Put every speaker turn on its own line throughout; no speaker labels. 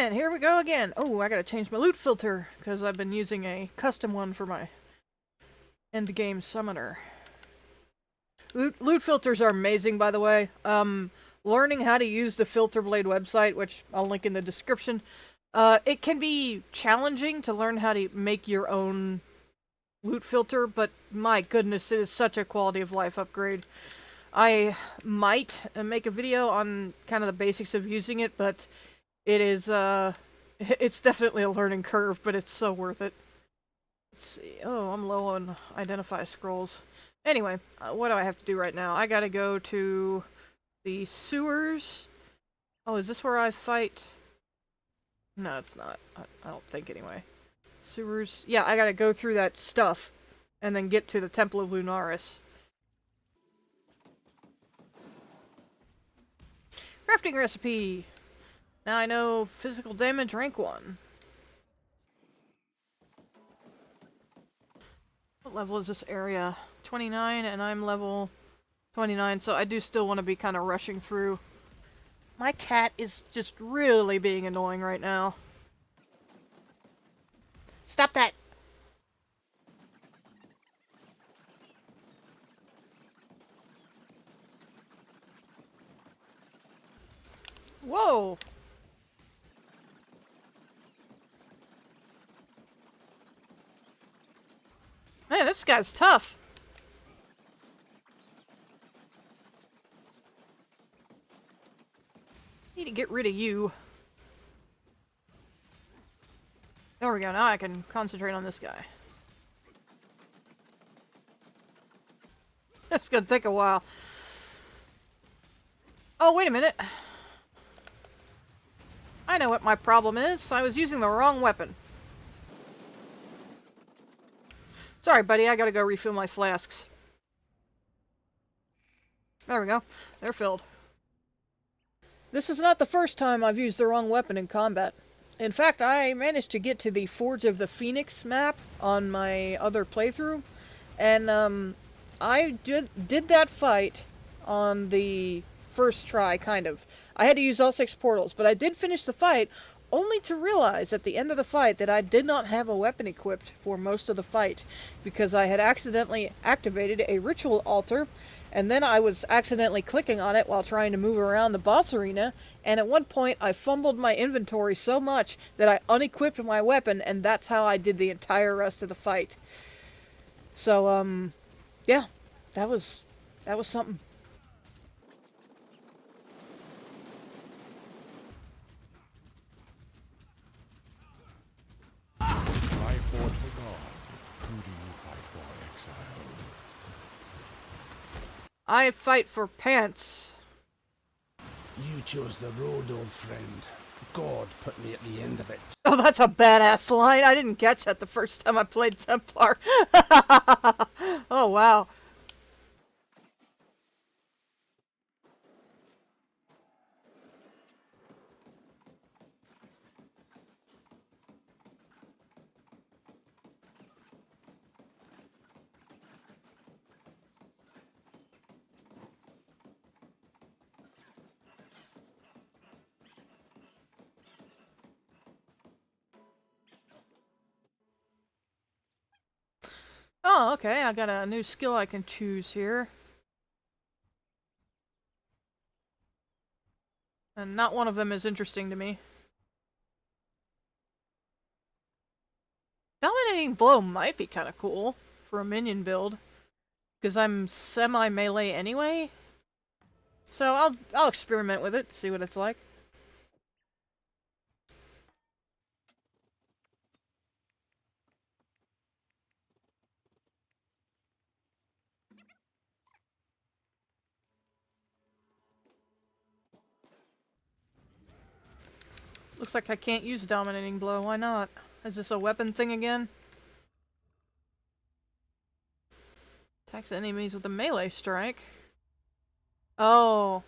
And here we go again. Oh, I gotta change my loot filter, because I've been using a custom one for my endgame summoner. Loot filters are amazing, by the way. Learning how to use the Filter Blade website, which I'll link in the description, it can be challenging to learn how to make your own loot filter, but my goodness, it is such a quality of life upgrade. I might make a video on kind of the basics of using it, but it is, it's definitely a learning curve, but it's so worth it. Let's see. Oh, I'm low on identify scrolls. Anyway, what do I have to do right now? I gotta go to the sewers. Oh, is this where I fight? No, it's not. I don't think, anyway. Sewers. Yeah, I gotta go through that stuff and then get to the Temple of Lunaris. Crafting recipe. Now I know physical damage rank 1. What level is this area? 29, and I'm level 29, so I do still want to be kind of rushing through. My cat is just really being annoying right now. Stop that! Whoa! Man, this guy's tough. Need to get rid of you. There we go, now I can concentrate on this guy. It's gonna take a while. Oh, wait a minute. I know what my problem is. I was using the wrong weapon. Sorry, buddy, I gotta go refill my flasks. There we go. They're filled. This is not the first time I've used the wrong weapon in combat. In fact, I managed to get to the Forge of the Phoenix map on my other playthrough, and I did that fight on the first try, kind of. I had to use all 6 portals, but I did finish the fight, only to realize at the end of the fight that I did not have a weapon equipped for most of the fight, because I had accidentally activated a ritual altar, and then I was accidentally clicking on it while trying to move around the boss arena, and at one point I fumbled my inventory so much that I unequipped my weapon, and that's how I did the entire rest of the fight. So, yeah, that was something.
I fought for God. Who do you fight for, exile?
I fight for pants.
You chose the road, old friend. God put me at the end of it.
Oh, that's a badass line. I didn't catch that the first time I played Templar. Oh, wow. Oh, okay, I got a new skill I can choose here. And not one of them is interesting to me. Dominating Blow might be kind of cool for a minion build, because I'm semi-melee anyway. So I'll experiment with it, see what it's like. Looks like I can't use Dominating Blow. Why not? Is this a weapon thing again? Attacks enemies with a melee strike. Oh.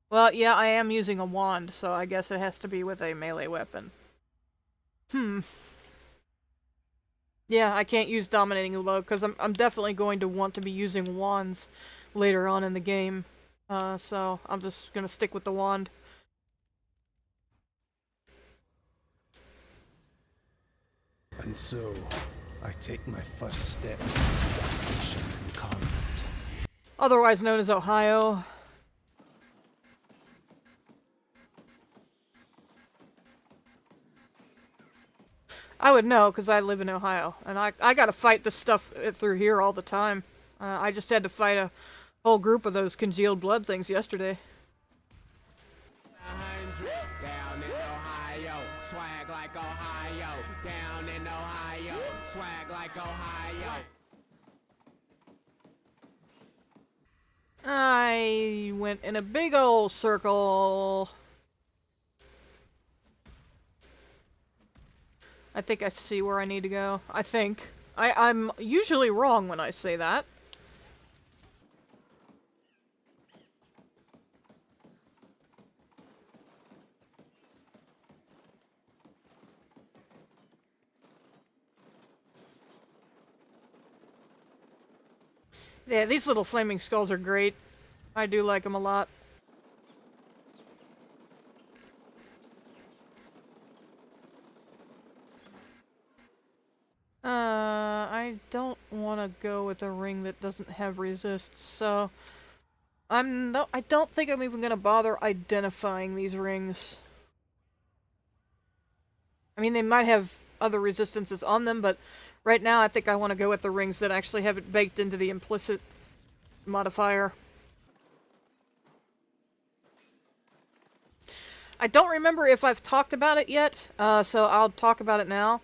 Well, yeah, I am using a wand, so I guess it has to be with a melee weapon. Yeah, I can't use Dominating Blow, because I'm definitely going to want to be using wands later on in the game. So I'm just gonna stick with the wand.
And so, I take my first steps into damnation incarnate.
Otherwise known as Ohio. I would know, because I live in Ohio, and I gotta fight this stuff through here all the time. I just had to fight a whole group of those congealed blood things yesterday.
Down in Ohio, swag like Ohio. Down in Ohio, swag like Ohio.
I went in a big old circle. I think I see where I need to go. I think. I'm usually wrong when I say that. Yeah, these little flaming skulls are great. I do like them a lot. I don't want to go with a ring that doesn't have resist, so I don't think I'm even gonna bother identifying these rings. I mean, they might have other resistances on them, but right now I think I want to go with the rings that actually have it baked into the implicit modifier. I don't remember if I've talked about it yet, so I'll talk about it now.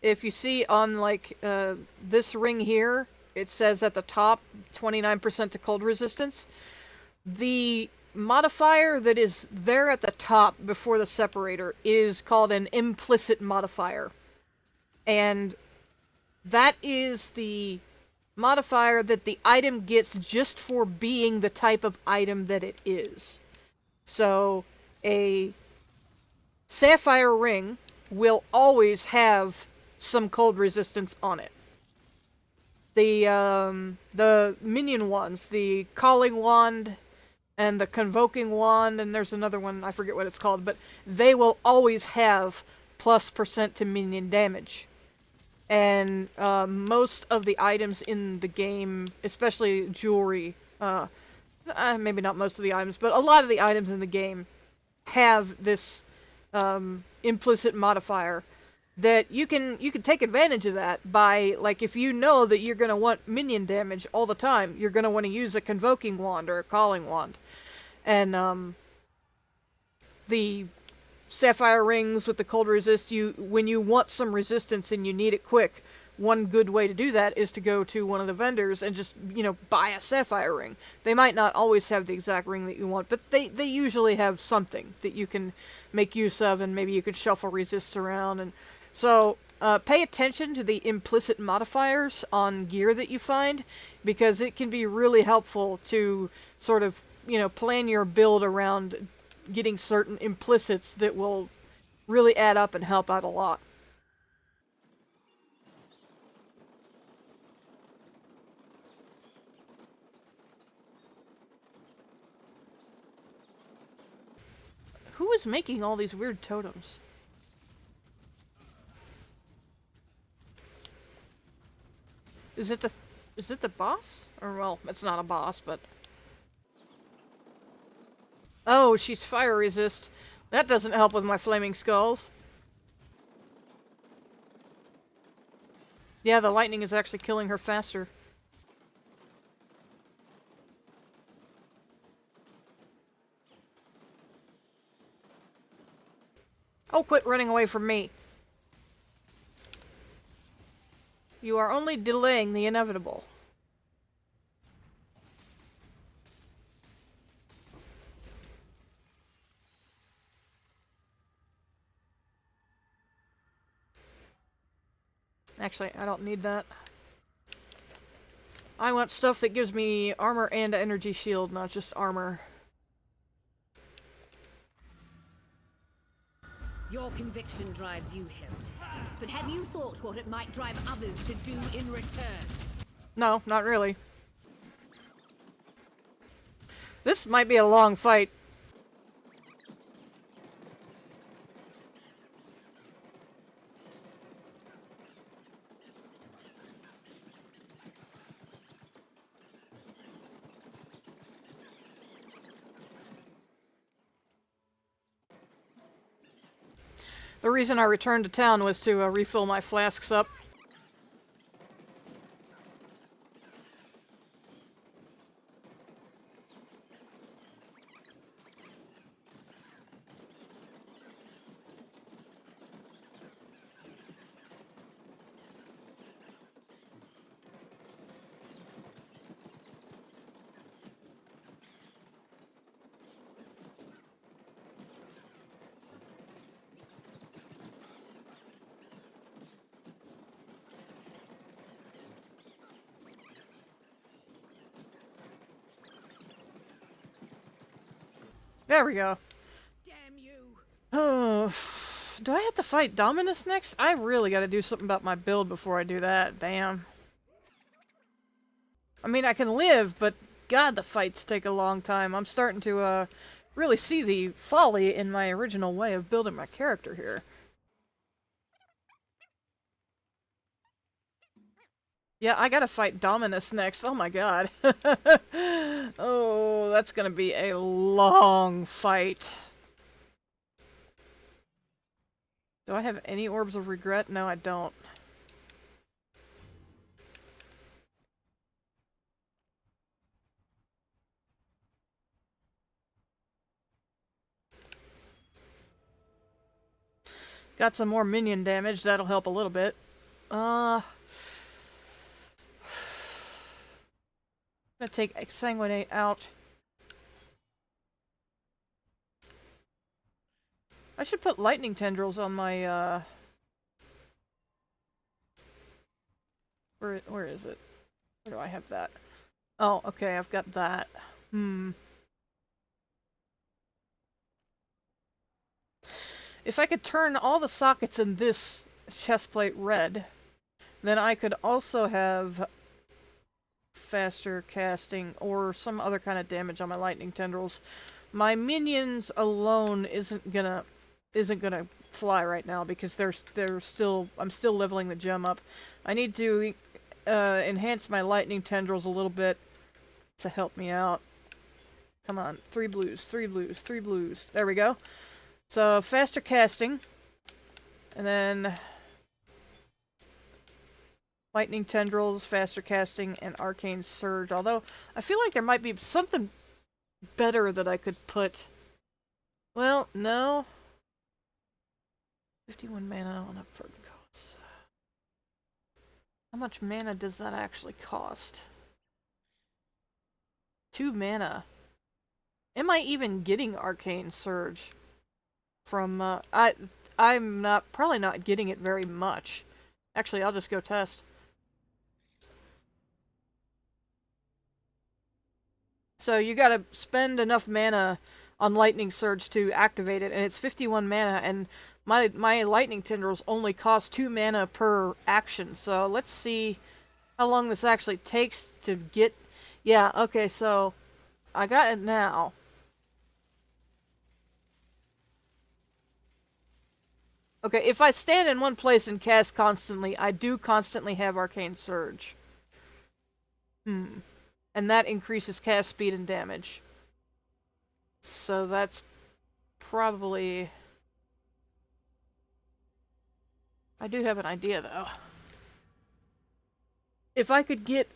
If you see on, like, this ring here, it says at the top, 29% to cold resistance. The modifier that is there at the top before the separator is called an implicit modifier. And that is the modifier that the item gets just for being the type of item that it is. So, a sapphire ring will always have some cold resistance on it. The minion ones, the calling wand and the convoking wand, and there's another one, I forget what it's called, but they will always have +% to minion damage. And most of the items in the game, especially jewelry, maybe not most of the items, but a lot of the items in the game have this implicit modifier that you can take advantage of that by, like, if you know that you're going to want minion damage all the time, you're going to want to use a convoking wand or a calling wand. And the sapphire rings with the cold resist, when you want some resistance and you need it quick, one good way to do that is to go to one of the vendors and just, buy a sapphire ring. They might not always have the exact ring that you want, but they usually have something that you can make use of, and maybe you could shuffle resists around. And so pay attention to the implicit modifiers on gear that you find, because it can be really helpful to sort of, plan your build around getting certain implicits that will really add up and help out a lot. Who is making all these weird totems? Is it the boss? Or, well, it's not a boss, but... Oh, she's fire resist. That doesn't help with my flaming skulls. Yeah, the lightning is actually killing her faster. Oh, quit running away from me. You are only delaying the inevitable. Actually, I don't need that. I want stuff that gives me armor and energy shield, not just armor.
Your conviction drives you, Hilt. But have you thought what it might drive others to do in return?
No, not really. This might be a long fight. The reason I returned to town was to refill my flasks up. There we go.
Damn you!
Oh, do I have to fight Dominus next? I really gotta do something about my build before I do that. Damn. I mean, I can live, but God, the fights take a long time. I'm starting to, really see the folly in my original way of building my character here. Yeah, I gotta fight Dominus next. Oh my god. Oh, that's gonna be a long fight. Do I have any orbs of regret? No, I don't. Got some more minion damage. That'll help a little bit. I'm gonna take Exsanguinate out. I should put lightning tendrils on my, where is it? Where do I have that? Oh, okay, I've got that. If I could turn all the sockets in this chestplate red, then I could also have faster casting or some other kind of damage on my lightning tendrils. My minions alone isn't gonna fly right now because I'm still leveling the gem up. I need to enhance my lightning tendrils a little bit to help me out. Come on, 3 blues, 3 blues, 3 blues. There we go. So faster casting, and then lightning tendrils, faster casting, and arcane surge. Although I feel like there might be something better that I could put. Well, no. 51 mana on upward costs. How much mana does that actually cost? 2 mana. Am I even getting arcane surge from I'm probably not getting it very much. Actually, I'll just go test. So you gotta spend enough mana on lightning surge to activate it, and it's 51 mana, and my lightning tendrils only cost 2 mana per action. So let's see how long this actually takes to get. Yeah, okay, so I got it now. Okay, if I stand in one place and cast constantly, I do constantly have arcane surge. And that increases cast speed and damage. So that's probably... I do have an idea, though. If I could get...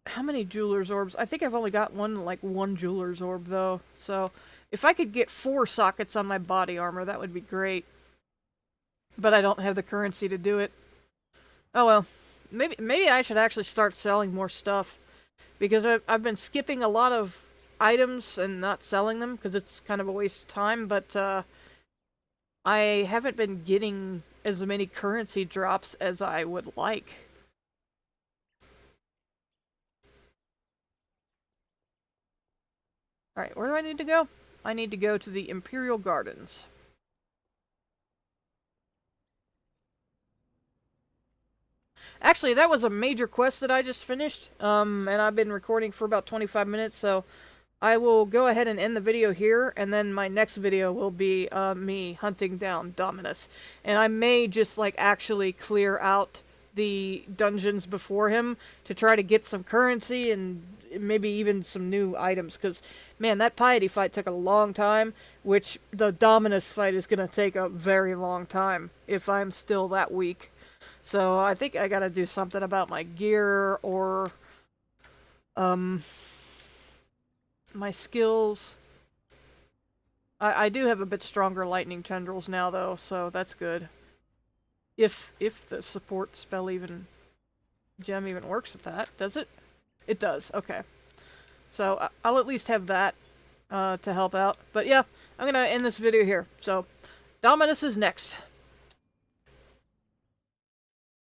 How many Jeweler's Orbs? I think I've only got one Jeweler's Orb, though. So, if I could get 4 sockets on my body armor, that would be great. But I don't have the currency to do it. Oh well. Maybe I should actually start selling more stuff. Because I've been skipping a lot of items and not selling them, because it's kind of a waste of time, but I haven't been getting as many currency drops as I would like. Alright, where do I need to go? I need to go to the Imperial Gardens. Actually, that was a major quest that I just finished, and I've been recording for about 25 minutes, so I will go ahead and end the video here, and then my next video will be me hunting down Dominus. And I may just, actually clear out the dungeons before him to try to get some currency and maybe even some new items, because, man, that Piety fight took a long time, which the Dominus fight is going to take a very long time if I'm still that weak. So I think I gotta do something about my gear, or my skills. I do have a bit stronger lightning tendrils now, though, so that's good. If the support spell gem even works with that, does it? It does. Okay, so I'll at least have that to help out. But yeah, I'm gonna end this video here. So Dominus is next.